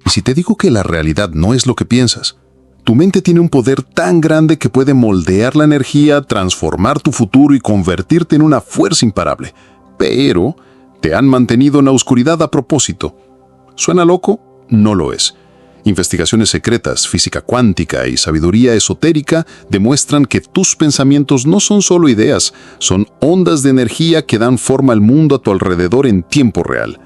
¿Y si te digo que la realidad no es lo que piensas? Tu mente tiene un poder tan grande que puede moldear la energía, transformar tu futuro y convertirte en una fuerza imparable. Pero te han mantenido en la oscuridad a propósito. ¿Suena loco? No lo es. Investigaciones secretas, física cuántica y sabiduría esotérica demuestran que tus pensamientos no son solo ideas, son ondas de energía que dan forma al mundo a tu alrededor en tiempo real.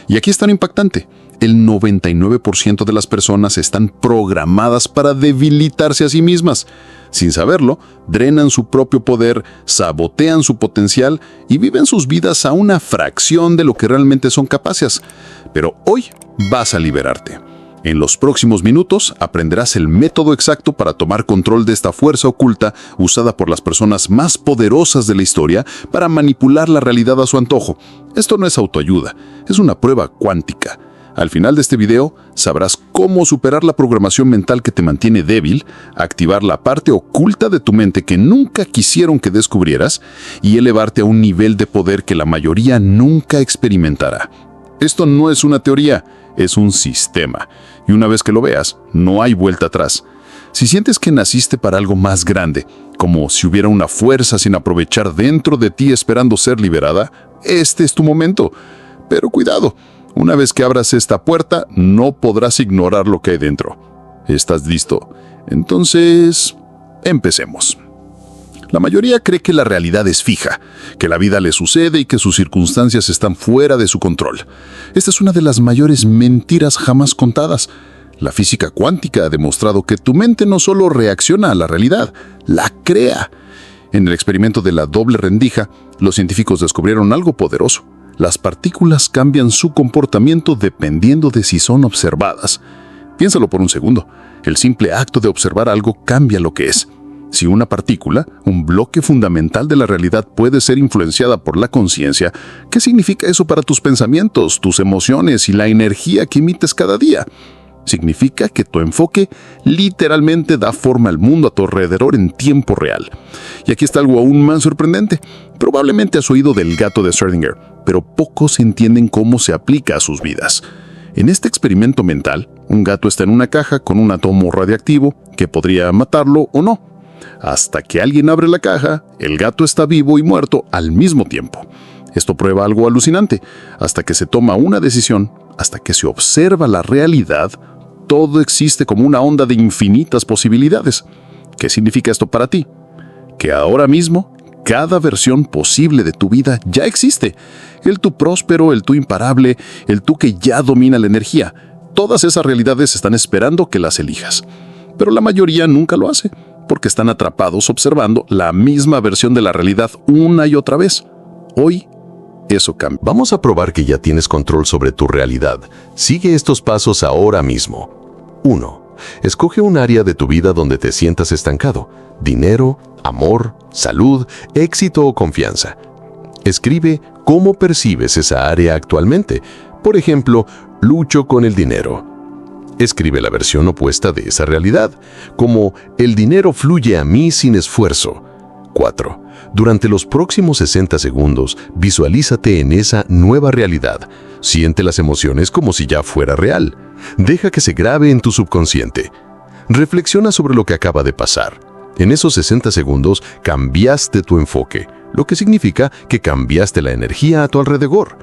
Y aquí está lo impactante. El 99% de las personas están programadas para debilitarse a sí mismas. Sin saberlo, drenan su propio poder, sabotean su potencial y viven sus vidas a una fracción de lo que realmente son capaces. Pero hoy vas a liberarte. En los próximos minutos aprenderás el método exacto para tomar control de esta fuerza oculta usada por las personas más poderosas de la historia para manipular la realidad a su antojo. Esto no es autoayuda, es una prueba cuántica. Al final de este video sabrás cómo superar la programación mental que te mantiene débil, activar la parte oculta de tu mente que nunca quisieron que descubrieras y elevarte a un nivel de poder que la mayoría nunca experimentará. Esto no es una teoría, es un sistema. Y una vez que lo veas, no hay vuelta atrás. Si sientes que naciste para algo más grande, como si hubiera una fuerza sin aprovechar dentro de ti esperando ser liberada, este es tu momento. Pero cuidado, una vez que abras esta puerta, no podrás ignorar lo que hay dentro. ¿Estás listo? Entonces, empecemos. La mayoría cree que la realidad es fija, que la vida le sucede y que sus circunstancias están fuera de su control. Esta es una de las mayores mentiras jamás contadas. La física cuántica ha demostrado que tu mente no solo reacciona a la realidad, la crea. En el experimento de la doble rendija, los científicos descubrieron algo poderoso. Las partículas cambian su comportamiento dependiendo de si son observadas. Piénsalo por un segundo. El simple acto de observar algo cambia lo que es. Si una partícula, un bloque fundamental de la realidad, puede ser influenciada por la conciencia, ¿qué significa eso para tus pensamientos, tus emociones y la energía que emites cada día? Significa que tu enfoque literalmente da forma al mundo a tu alrededor en tiempo real. Y aquí está algo aún más sorprendente. Probablemente has oído del gato de Schrödinger, pero pocos entienden cómo se aplica a sus vidas. En este experimento mental, un gato está en una caja con un átomo radiactivo que podría matarlo o no. Hasta que alguien abre la caja, el gato está vivo y muerto al mismo tiempo. Esto prueba algo alucinante. Hasta que se toma una decisión, hasta que se observa la realidad, todo existe como una onda de infinitas posibilidades. ¿Qué significa esto para ti? Que ahora mismo, cada versión posible de tu vida ya existe. El tú próspero, el tú imparable, el tú que ya domina la energía. Todas esas realidades están esperando que las elijas. Pero la mayoría nunca lo hace, porque están atrapados observando la misma versión de la realidad una y otra vez. Hoy, eso cambia. Vamos a probar que ya tienes control sobre tu realidad. Sigue estos pasos ahora mismo. 1. Escoge un área de tu vida donde te sientas estancado. Dinero, amor, salud, éxito o confianza. Escribe cómo percibes esa área actualmente. Por ejemplo, lucho con el dinero. Escribe la versión opuesta de esa realidad, como el dinero fluye a mí sin esfuerzo. 4. Durante los próximos 60 segundos, visualízate en esa nueva realidad. Siente las emociones como si ya fuera real. Deja que se grabe en tu subconsciente. Reflexiona sobre lo que acaba de pasar. En esos 60 segundos cambiaste tu enfoque, lo que significa que cambiaste la energía a tu alrededor.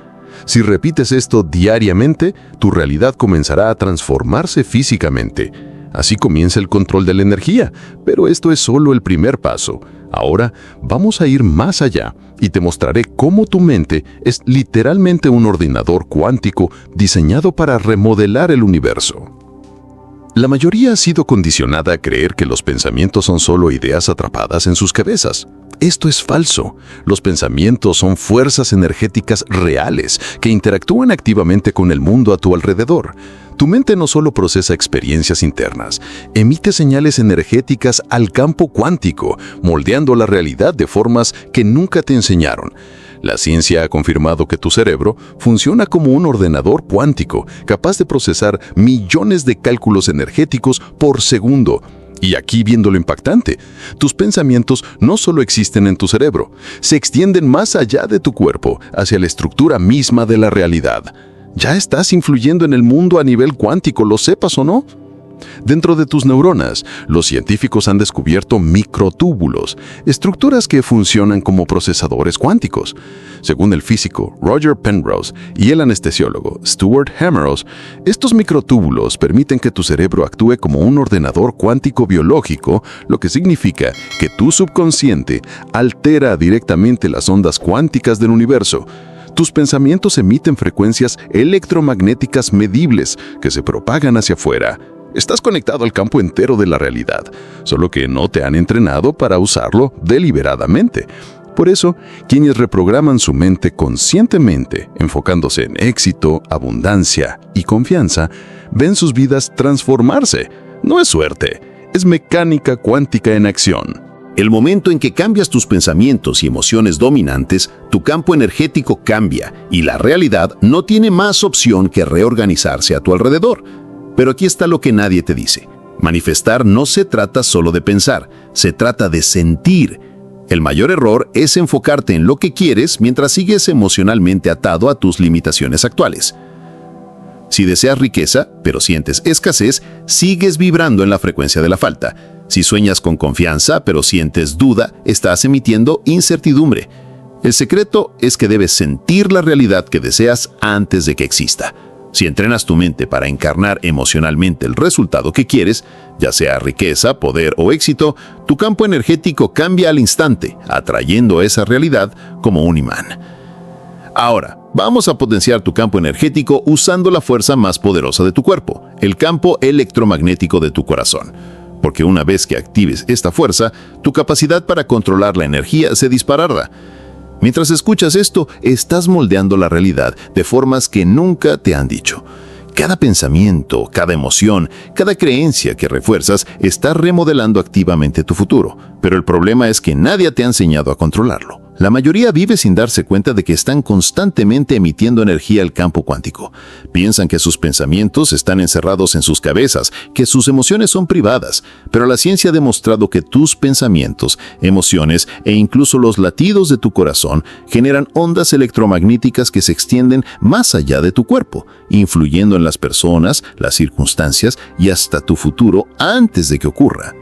Si repites esto diariamente, tu realidad comenzará a transformarse físicamente. Así comienza el control de la energía, pero esto es solo el primer paso. Ahora vamos a ir más allá y te mostraré cómo tu mente es literalmente un ordenador cuántico diseñado para remodelar el universo. La mayoría ha sido condicionada a creer que los pensamientos son solo ideas atrapadas en sus cabezas. Esto es falso. Los pensamientos son fuerzas energéticas reales que interactúan activamente con el mundo a tu alrededor. Tu mente no solo procesa experiencias internas, emite señales energéticas al campo cuántico, moldeando la realidad de formas que nunca te enseñaron. La ciencia ha confirmado que tu cerebro funciona como un ordenador cuántico, capaz de procesar millones de cálculos energéticos por segundo. Y aquí viendo lo impactante, tus pensamientos no solo existen en tu cerebro, se extienden más allá de tu cuerpo, hacia la estructura misma de la realidad. Ya estás influyendo en el mundo a nivel cuántico, lo sepas o no. Dentro de tus neuronas, los científicos han descubierto microtúbulos, estructuras que funcionan como procesadores cuánticos. Según el físico Roger Penrose y el anestesiólogo Stuart Hameroff, estos microtúbulos permiten que tu cerebro actúe como un ordenador cuántico biológico, lo que significa que tu subconsciente altera directamente las ondas cuánticas del universo. Tus pensamientos emiten frecuencias electromagnéticas medibles que se propagan hacia afuera. Estás conectado al campo entero de la realidad, solo que no te han entrenado para usarlo deliberadamente. Por eso, quienes reprograman su mente conscientemente, enfocándose en éxito, abundancia y confianza, ven sus vidas transformarse. No es suerte, es mecánica cuántica en acción. El momento en que cambias tus pensamientos y emociones dominantes, tu campo energético cambia y la realidad no tiene más opción que reorganizarse a tu alrededor. Pero aquí está lo que nadie te dice. Manifestar no se trata solo de pensar, se trata de sentir. El mayor error es enfocarte en lo que quieres mientras sigues emocionalmente atado a tus limitaciones actuales. Si deseas riqueza, pero sientes escasez, sigues vibrando en la frecuencia de la falta. Si sueñas con confianza, pero sientes duda, estás emitiendo incertidumbre. El secreto es que debes sentir la realidad que deseas antes de que exista. Si entrenas tu mente para encarnar emocionalmente el resultado que quieres, ya sea riqueza, poder o éxito, tu campo energético cambia al instante, atrayendo esa realidad como un imán. Ahora, vamos a potenciar tu campo energético usando la fuerza más poderosa de tu cuerpo, el campo electromagnético de tu corazón. Porque una vez que actives esta fuerza, tu capacidad para controlar la energía se disparará. Mientras escuchas esto, estás moldeando la realidad de formas que nunca te han dicho. Cada pensamiento, cada emoción, cada creencia que refuerzas está remodelando activamente tu futuro. Pero el problema es que nadie te ha enseñado a controlarlo. La mayoría vive sin darse cuenta de que están constantemente emitiendo energía al campo cuántico. Piensan que sus pensamientos están encerrados en sus cabezas, que sus emociones son privadas, pero la ciencia ha demostrado que tus pensamientos, emociones e incluso los latidos de tu corazón generan ondas electromagnéticas que se extienden más allá de tu cuerpo, influyendo en las personas, las circunstancias y hasta tu futuro antes de que ocurra.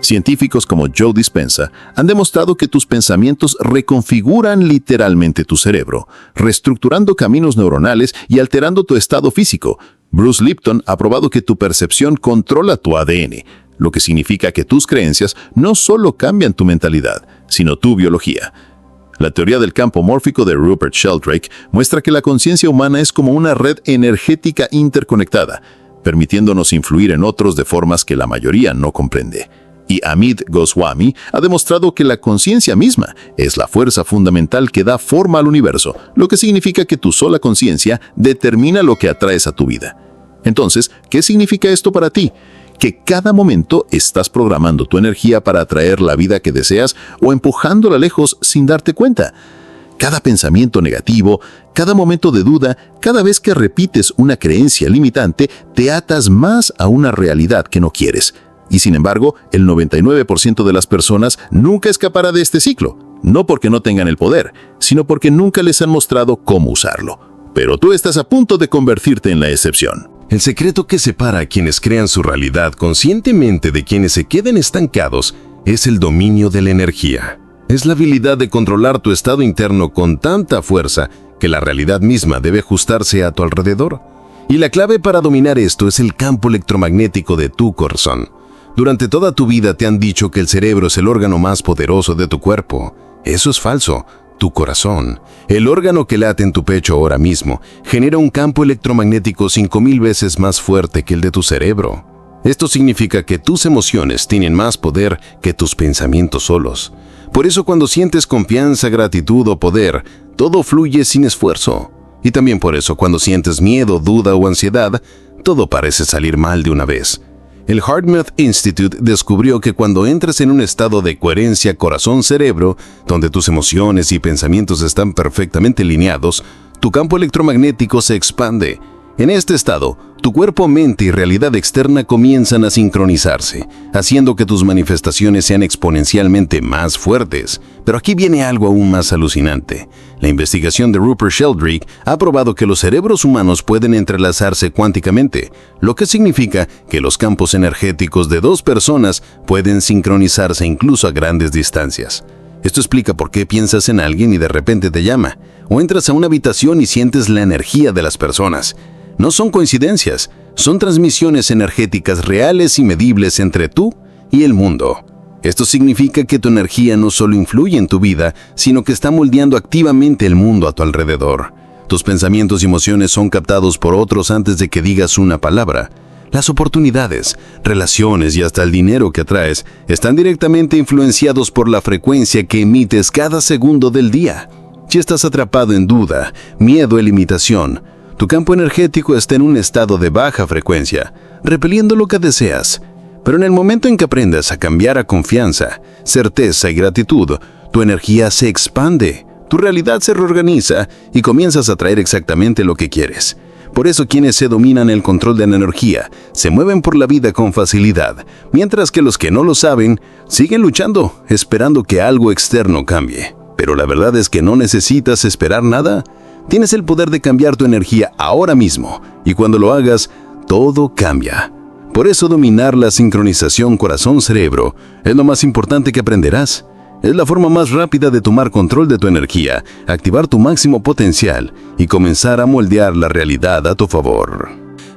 Científicos como Joe Dispenza han demostrado que tus pensamientos reconfiguran literalmente tu cerebro, reestructurando caminos neuronales y alterando tu estado físico. Bruce Lipton ha probado que tu percepción controla tu ADN, lo que significa que tus creencias no solo cambian tu mentalidad, sino tu biología. La teoría del campo mórfico de Rupert Sheldrake muestra que la conciencia humana es como una red energética interconectada, permitiéndonos influir en otros de formas que la mayoría no comprende. Y Amit Goswami ha demostrado que la conciencia misma es la fuerza fundamental que da forma al universo, lo que significa que tu sola conciencia determina lo que atraes a tu vida. Entonces, ¿qué significa esto para ti? Que cada momento estás programando tu energía para atraer la vida que deseas o empujándola lejos sin darte cuenta. Cada pensamiento negativo, cada momento de duda, cada vez que repites una creencia limitante, te atas más a una realidad que no quieres. Y sin embargo, el 99% de las personas nunca escapará de este ciclo, no porque no tengan el poder, sino porque nunca les han mostrado cómo usarlo. Pero tú estás a punto de convertirte en la excepción. El secreto que separa a quienes crean su realidad conscientemente de quienes se queden estancados es el dominio de la energía. Es la habilidad de controlar tu estado interno con tanta fuerza que la realidad misma debe ajustarse a tu alrededor. Y la clave para dominar esto es el campo electromagnético de tu corazón. Durante toda tu vida te han dicho que el cerebro es el órgano más poderoso de tu cuerpo. Eso es falso. Tu corazón, el órgano que late en tu pecho ahora mismo, genera un campo electromagnético 5000 veces más fuerte que el de tu cerebro. Esto significa que tus emociones tienen más poder que tus pensamientos solos. Por eso cuando sientes confianza, gratitud o poder, todo fluye sin esfuerzo. Y también por eso cuando sientes miedo, duda o ansiedad, todo parece salir mal de una vez. El HeartMath Institute descubrió que cuando entras en un estado de coherencia corazón-cerebro, donde tus emociones y pensamientos están perfectamente alineados, tu campo electromagnético se expande. En este estado, Tu cuerpo, mente y realidad externa comienzan a sincronizarse, haciendo que tus manifestaciones sean exponencialmente más fuertes. Pero aquí viene algo aún más alucinante. La investigación de Rupert Sheldrake ha probado que los cerebros humanos pueden entrelazarse cuánticamente, lo que significa que los campos energéticos de dos personas pueden sincronizarse incluso a grandes distancias. Esto explica por qué piensas en alguien y de repente te llama, o entras a una habitación y sientes la energía de las personas. No son coincidencias, son transmisiones energéticas reales y medibles entre tú y el mundo. Esto significa que tu energía no solo influye en tu vida, sino que está moldeando activamente el mundo a tu alrededor. Tus pensamientos y emociones son captados por otros antes de que digas una palabra. Las oportunidades, relaciones y hasta el dinero que atraes están directamente influenciados por la frecuencia que emites cada segundo del día. Si estás atrapado en duda, miedo o limitación, tu campo energético está en un estado de baja frecuencia, repeliendo lo que deseas. Pero en el momento en que aprendas a cambiar a confianza, certeza y gratitud, tu energía se expande, tu realidad se reorganiza y comienzas a atraer exactamente lo que quieres. Por eso quienes se dominan el control de la energía se mueven por la vida con facilidad, mientras que los que no lo saben siguen luchando, esperando que algo externo cambie. Pero la verdad es que no necesitas esperar nada. Tienes el poder de cambiar tu energía ahora mismo, y cuando lo hagas, todo cambia. Por eso dominar la sincronización corazón-cerebro es lo más importante que aprenderás. Es la forma más rápida de tomar control de tu energía, activar tu máximo potencial y comenzar a moldear la realidad a tu favor.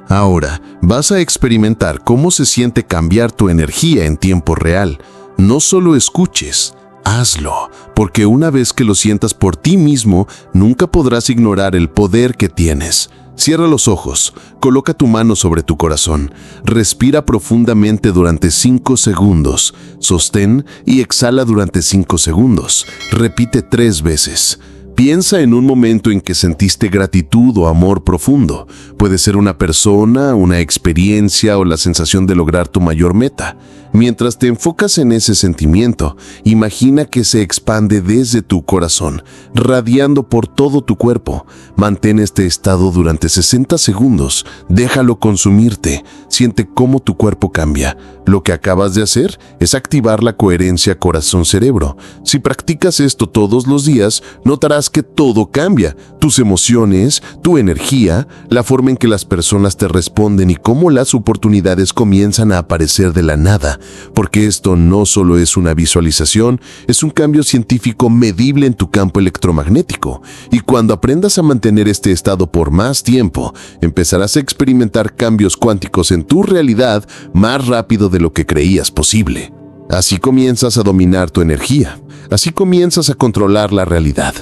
Ahora, vas a experimentar cómo se siente cambiar tu energía en tiempo real. No solo escuches, hazlo, porque una vez que lo sientas por ti mismo, nunca podrás ignorar el poder que tienes. Cierra los ojos, coloca tu mano sobre tu corazón, respira profundamente durante 5 segundos, sostén y exhala durante 5 segundos, repite 3 veces. Piensa en un momento en que sentiste gratitud o amor profundo. Puede ser una persona, una experiencia o la sensación de lograr tu mayor meta. Mientras te enfocas en ese sentimiento, imagina que se expande desde tu corazón, radiando por todo tu cuerpo. Mantén este estado durante 60 segundos, déjalo consumirte, siente cómo tu cuerpo cambia. Lo que acabas de hacer es activar la coherencia corazón-cerebro. Si practicas esto todos los días, notarás que todo cambia. Tus emociones, tu energía, la forma en que las personas te responden y cómo las oportunidades comienzan a aparecer de la nada. Porque esto no solo es una visualización, es un cambio científico medible en tu campo electromagnético. Y cuando aprendas a mantener este estado por más tiempo, empezarás a experimentar cambios cuánticos en tu realidad más rápido de lo que creías posible. Así comienzas a dominar tu energía. Así comienzas a controlar la realidad.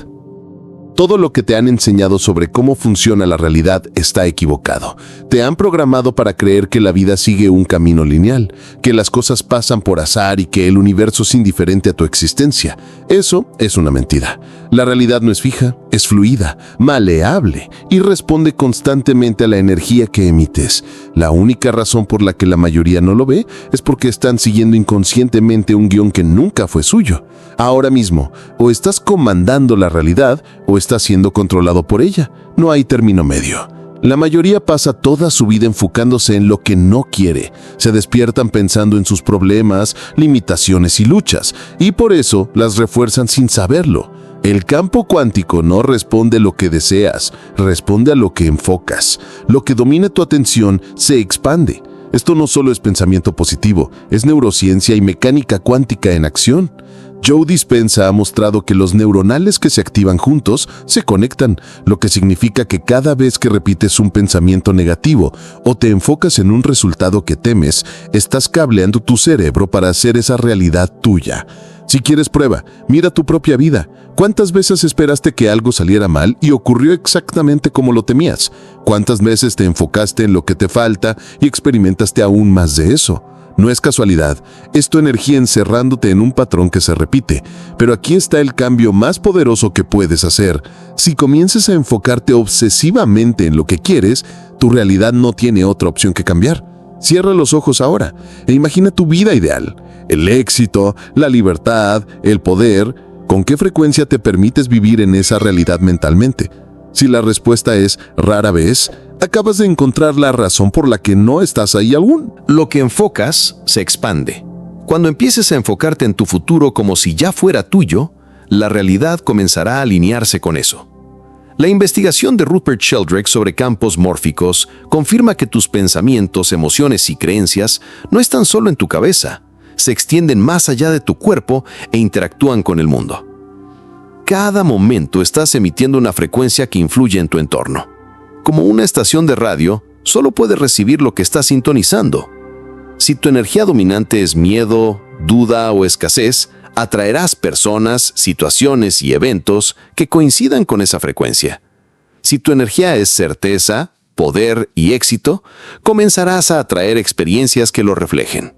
Todo lo que te han enseñado sobre cómo funciona la realidad está equivocado. Te han programado para creer que la vida sigue un camino lineal, que las cosas pasan por azar y que el universo es indiferente a tu existencia. Eso es una mentira. La realidad no es fija, es fluida, maleable y responde constantemente a la energía que emites. La única razón por la que la mayoría no lo ve es porque están siguiendo inconscientemente un guión que nunca fue suyo. Ahora mismo, o estás comandando la realidad o estás siendo controlado por ella. No hay término medio. La mayoría pasa toda su vida enfocándose en lo que no quiere. Se despiertan pensando en sus problemas, limitaciones y luchas, y por eso las refuerzan sin saberlo. El campo cuántico no responde a lo que deseas, responde a lo que enfocas. Lo que domine tu atención se expande. Esto no solo es pensamiento positivo, es neurociencia y mecánica cuántica en acción. Joe Dispenza ha mostrado que los neuronales que se activan juntos se conectan, lo que significa que cada vez que repites un pensamiento negativo o te enfocas en un resultado que temes, estás cableando tu cerebro para hacer esa realidad tuya. Si quieres prueba, mira tu propia vida. ¿Cuántas veces esperaste que algo saliera mal y ocurrió exactamente como lo temías? ¿Cuántas veces te enfocaste en lo que te falta y experimentaste aún más de eso? No es casualidad, es tu energía encerrándote en un patrón que se repite. Pero aquí está el cambio más poderoso que puedes hacer. Si comienzas a enfocarte obsesivamente en lo que quieres, tu realidad no tiene otra opción que cambiar. Cierra los ojos ahora e imagina tu vida ideal. El éxito, la libertad, el poder. ¿Con qué frecuencia te permites vivir en esa realidad mentalmente? Si la respuesta es rara vez, acabas de encontrar la razón por la que no estás ahí aún. Lo que enfocas se expande. Cuando empieces a enfocarte en tu futuro como si ya fuera tuyo, la realidad comenzará a alinearse con eso. La investigación de Rupert Sheldrake sobre campos mórficos confirma que tus pensamientos, emociones y creencias no están solo en tu cabeza, se extienden más allá de tu cuerpo e interactúan con el mundo. Cada momento estás emitiendo una frecuencia que influye en tu entorno. Como una estación de radio, solo puedes recibir lo que estás sintonizando. Si tu energía dominante es miedo, duda o escasez, atraerás personas, situaciones y eventos que coincidan con esa frecuencia. Si tu energía es certeza, poder y éxito, comenzarás a atraer experiencias que lo reflejen.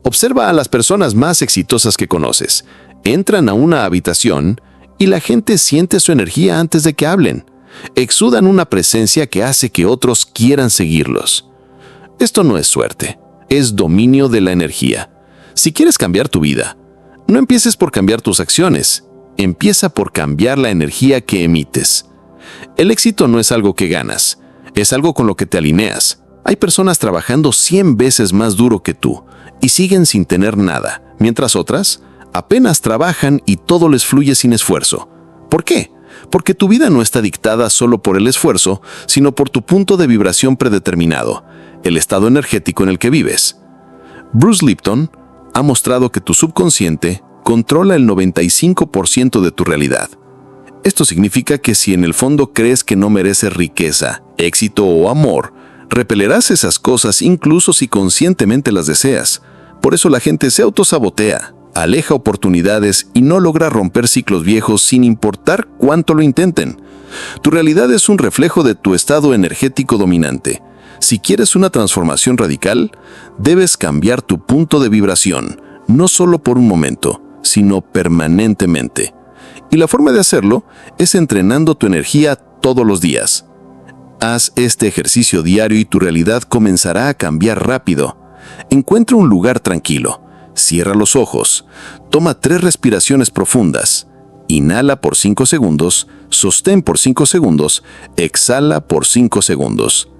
Observa a las personas más exitosas que conoces. Entran a una habitación y la gente siente su energía antes de que hablen. Exudan una presencia que hace que otros quieran seguirlos. Esto no es suerte, es dominio de la energía. Si quieres cambiar tu vida, no empieces por cambiar tus acciones, empieza por cambiar la energía que emites. El éxito no es algo que ganas, es algo con lo que te alineas. Hay personas trabajando 100 veces más duro que tú y siguen sin tener nada, mientras otras apenas trabajan y todo les fluye sin esfuerzo. ¿Por qué? Porque tu vida no está dictada solo por el esfuerzo, sino por tu punto de vibración predeterminado, el estado energético en el que vives. Bruce Lipton ha mostrado que tu subconsciente controla el 95% de tu realidad. Esto significa que si en el fondo crees que no mereces riqueza, éxito o amor, repelerás esas cosas incluso si conscientemente las deseas. Por eso la gente se autosabotea, aleja oportunidades y no logra romper ciclos viejos sin importar cuánto lo intenten. Tu realidad es un reflejo de tu estado energético dominante. Si quieres una transformación radical, debes cambiar tu punto de vibración, no solo por un momento, sino permanentemente. Y la forma de hacerlo es entrenando tu energía todos los días. Haz este ejercicio diario y tu realidad comenzará a cambiar rápido. Encuentra un lugar tranquilo. Cierra los ojos. Toma 3 respiraciones profundas. Inhala por 5 segundos, sostén por 5 segundos, exhala por 5 segundos.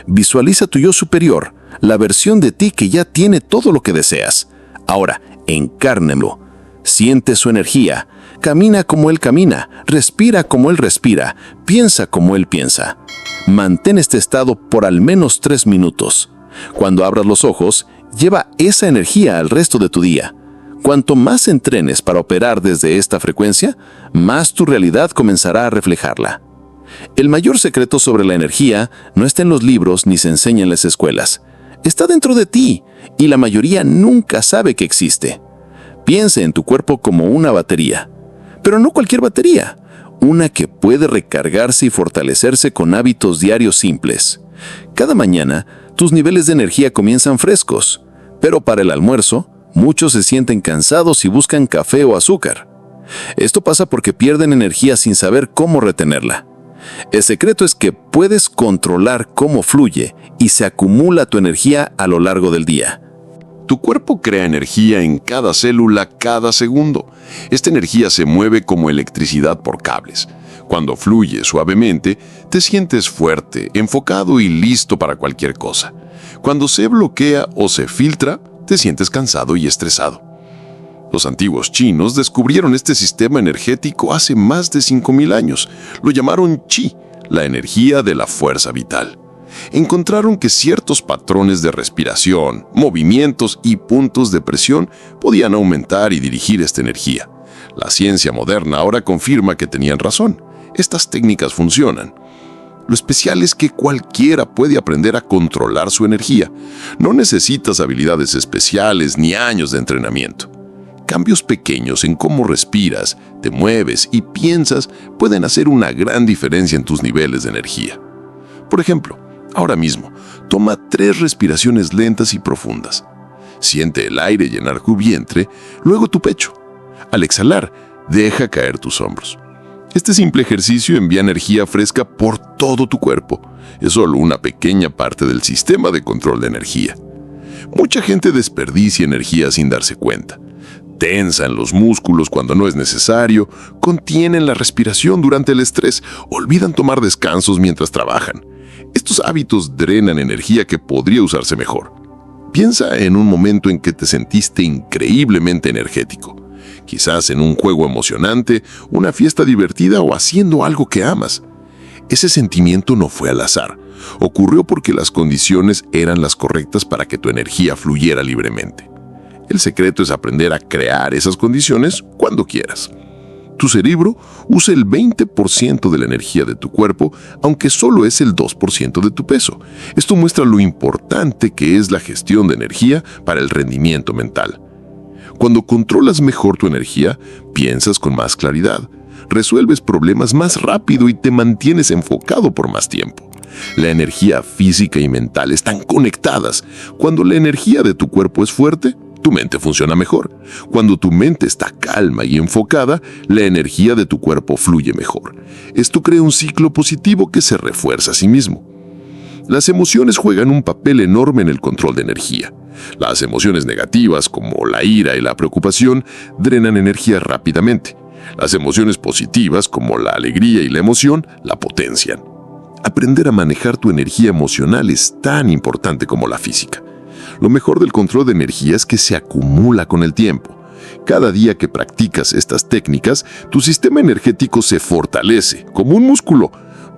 Visualiza tu yo superior, la versión de ti que ya tiene todo lo que deseas. Ahora, encárnalo. Siente su energía. Camina como él camina, respira como él respira, piensa como él piensa. Mantén este estado por al menos 3 minutos. Cuando abras los ojos, lleva esa energía al resto de tu día. Cuanto más entrenes para operar desde esta frecuencia, más tu realidad comenzará a reflejarla. El mayor secreto sobre la energía no está en los libros ni se enseña en las escuelas. Está dentro de ti y la mayoría nunca sabe que existe. Piensa en tu cuerpo como una batería. Pero no cualquier batería, una que puede recargarse y fortalecerse con hábitos diarios simples. Cada mañana, tus niveles de energía comienzan frescos, pero para el almuerzo, muchos se sienten cansados y buscan café o azúcar. Esto pasa porque pierden energía sin saber cómo retenerla. El secreto es que puedes controlar cómo fluye y se acumula tu energía a lo largo del día. Tu cuerpo crea energía en cada célula cada segundo. Esta energía se mueve como electricidad por cables. Cuando fluye suavemente, te sientes fuerte, enfocado y listo para cualquier cosa. Cuando se bloquea o se filtra, te sientes cansado y estresado. Los antiguos chinos descubrieron este sistema energético hace más de 5.000 años. Lo llamaron Qi, la energía de la fuerza vital. Encontraron que ciertos patrones de respiración, movimientos y puntos de presión podían aumentar y dirigir esta energía. La ciencia moderna ahora confirma que tenían razón. Estas técnicas funcionan. Lo especial es que cualquiera puede aprender a controlar su energía. No necesitas habilidades especiales ni años de entrenamiento. Cambios pequeños en cómo respiras, te mueves y piensas pueden hacer una gran diferencia en tus niveles de energía. Por ejemplo, ahora mismo, toma 3 respiraciones lentas y profundas. Siente el aire llenar tu vientre, luego tu pecho. Al exhalar, deja caer tus hombros. Este simple ejercicio envía energía fresca por todo tu cuerpo. Es solo una pequeña parte del sistema de control de energía. Mucha gente desperdicia energía sin darse cuenta. Tensan los músculos cuando no es necesario, contienen la respiración durante el estrés, olvidan tomar descansos mientras trabajan. Estos hábitos drenan energía que podría usarse mejor. Piensa en un momento en que te sentiste increíblemente energético. Quizás en un juego emocionante, una fiesta divertida o haciendo algo que amas. Ese sentimiento no fue al azar. Ocurrió porque las condiciones eran las correctas para que tu energía fluyera libremente. El secreto es aprender a crear esas condiciones cuando quieras. Tu cerebro usa el 20% de la energía de tu cuerpo, aunque solo es el 2% de tu peso. Esto muestra lo importante que es la gestión de energía para el rendimiento mental. Cuando controlas mejor tu energía, piensas con más claridad, resuelves problemas más rápido y te mantienes enfocado por más tiempo. La energía física y mental están conectadas. Cuando la energía de tu cuerpo es fuerte, tu mente funciona mejor. Cuando tu mente está calma y enfocada, la energía de tu cuerpo fluye mejor. Esto crea un ciclo positivo que se refuerza a sí mismo. Las emociones juegan un papel enorme en el control de energía. Las emociones negativas, como la ira y la preocupación, drenan energía rápidamente. Las emociones positivas, como la alegría y la emoción, la potencian. Aprender a manejar tu energía emocional es tan importante como la física. Lo mejor del control de energía es que se acumula con el tiempo. Cada día que practicas estas técnicas, tu sistema energético se fortalece, como un músculo.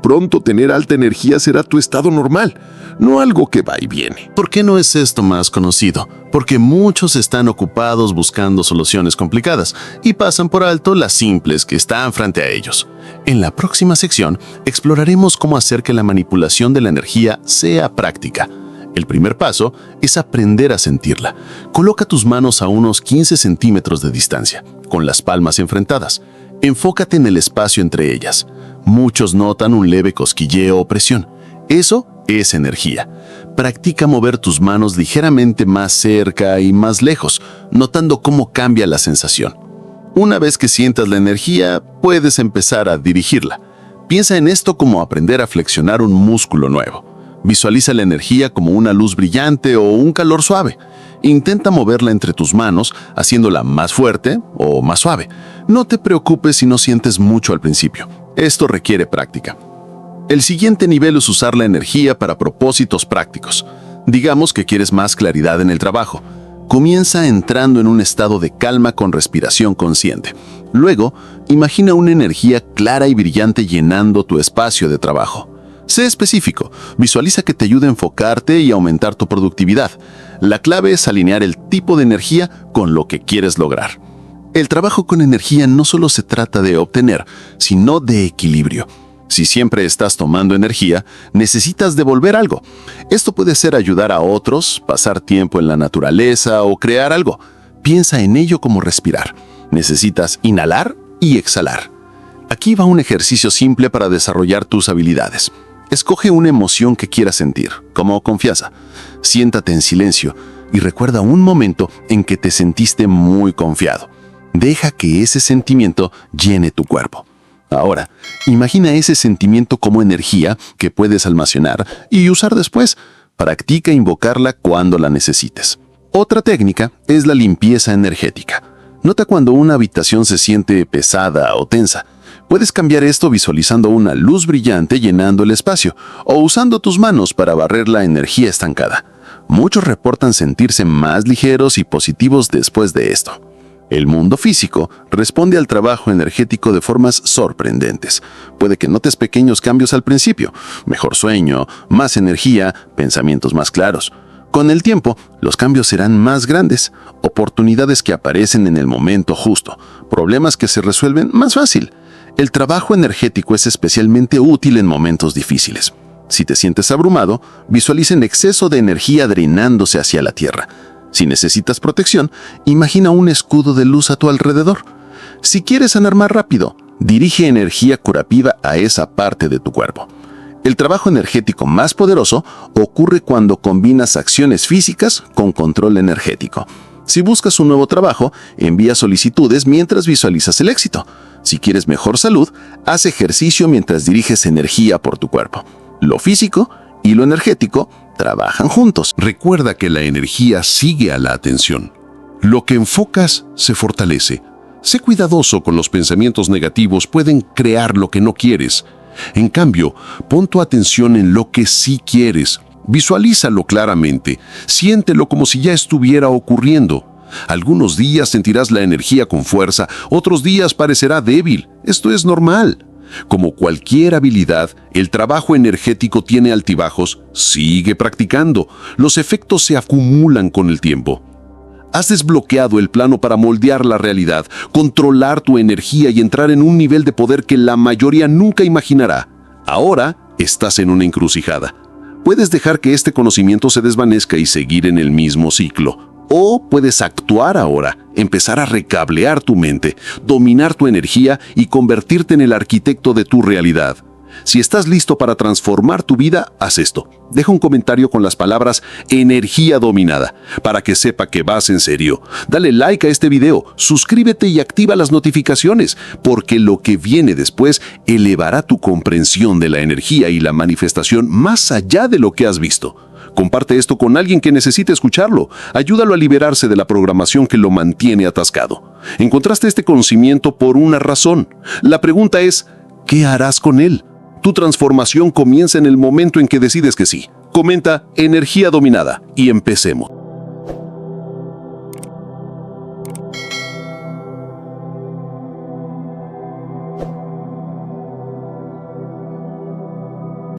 Pronto tener alta energía será tu estado normal, no algo que va y viene. ¿Por qué no es esto más conocido? Porque muchos están ocupados buscando soluciones complicadas y pasan por alto las simples que están frente a ellos. En la próxima sección exploraremos cómo hacer que la manipulación de la energía sea práctica. El primer paso es aprender a sentirla. Coloca tus manos a unos 15 centímetros de distancia, con las palmas enfrentadas. Enfócate en el espacio entre ellas. Muchos notan un leve cosquilleo o presión. Eso es energía. Practica mover tus manos ligeramente más cerca y más lejos, notando cómo cambia la sensación. Una vez que sientas la energía, puedes empezar a dirigirla. Piensa en esto como aprender a flexionar un músculo nuevo. Visualiza la energía como una luz brillante o un calor suave. Intenta moverla entre tus manos, haciéndola más fuerte o más suave. No te preocupes si no sientes mucho al principio. Esto requiere práctica. El siguiente nivel es usar la energía para propósitos prácticos. Digamos que quieres más claridad en el trabajo. Comienza entrando en un estado de calma con respiración consciente. Luego, imagina una energía clara y brillante llenando tu espacio de trabajo. Sé específico, visualiza que te ayude a enfocarte y aumentar tu productividad. La clave es alinear el tipo de energía con lo que quieres lograr. El trabajo con energía no solo se trata de obtener, sino de equilibrio. Si siempre estás tomando energía, necesitas devolver algo. Esto puede ser ayudar a otros, pasar tiempo en la naturaleza o crear algo. Piensa en ello como respirar. Necesitas inhalar y exhalar. Aquí va un ejercicio simple para desarrollar tus habilidades. Escoge una emoción que quieras sentir, como confianza. Siéntate en silencio y recuerda un momento en que te sentiste muy confiado. Deja que ese sentimiento llene tu cuerpo. Ahora, imagina ese sentimiento como energía que puedes almacenar y usar después. Practica invocarla cuando la necesites. Otra técnica es la limpieza energética. Nota cuando una habitación se siente pesada o tensa. Puedes cambiar esto visualizando una luz brillante llenando el espacio o usando tus manos para barrer la energía estancada. Muchos reportan sentirse más ligeros y positivos después de esto. El mundo físico responde al trabajo energético de formas sorprendentes. Puede que notes pequeños cambios al principio, mejor sueño, más energía, pensamientos más claros. Con el tiempo, los cambios serán más grandes, oportunidades que aparecen en el momento justo, problemas que se resuelven más fácil. El trabajo energético es especialmente útil en momentos difíciles. Si te sientes abrumado, visualiza un exceso de energía drenándose hacia la tierra. Si necesitas protección, imagina un escudo de luz a tu alrededor. Si quieres sanar más rápido, dirige energía curativa a esa parte de tu cuerpo. El trabajo energético más poderoso ocurre cuando combinas acciones físicas con control energético. Si buscas un nuevo trabajo, envía solicitudes mientras visualizas el éxito. Si quieres mejor salud, haz ejercicio mientras diriges energía por tu cuerpo. Lo físico y lo energético trabajan juntos. Recuerda que la energía sigue a la atención. Lo que enfocas se fortalece. Sé cuidadoso con los pensamientos negativos, pueden crear lo que no quieres. En cambio, pon tu atención en lo que sí quieres. Visualízalo claramente, siéntelo como si ya estuviera ocurriendo. Algunos días sentirás la energía con fuerza, otros días parecerá débil. Esto es normal. Como cualquier habilidad, el trabajo energético tiene altibajos. Sigue practicando. Los efectos se acumulan con el tiempo. Has desbloqueado el plano para moldear la realidad, controlar tu energía y entrar en un nivel de poder que la mayoría nunca imaginará. Ahora estás en una encrucijada. Puedes dejar que este conocimiento se desvanezca y seguir en el mismo ciclo. O puedes actuar ahora, empezar a recablear tu mente, dominar tu energía y convertirte en el arquitecto de tu realidad. Si estás listo para transformar tu vida, haz esto. Deja un comentario con las palabras energía dominada, para que sepa que vas en serio. Dale like a este video, suscríbete y activa las notificaciones, porque lo que viene después elevará tu comprensión de la energía y la manifestación más allá de lo que has visto. Comparte esto con alguien que necesite escucharlo. Ayúdalo a liberarse de la programación que lo mantiene atascado. Encontraste este conocimiento por una razón. La pregunta es, ¿qué harás con él? Tu transformación comienza en el momento en que decides que sí. Comenta energía dominada y empecemos.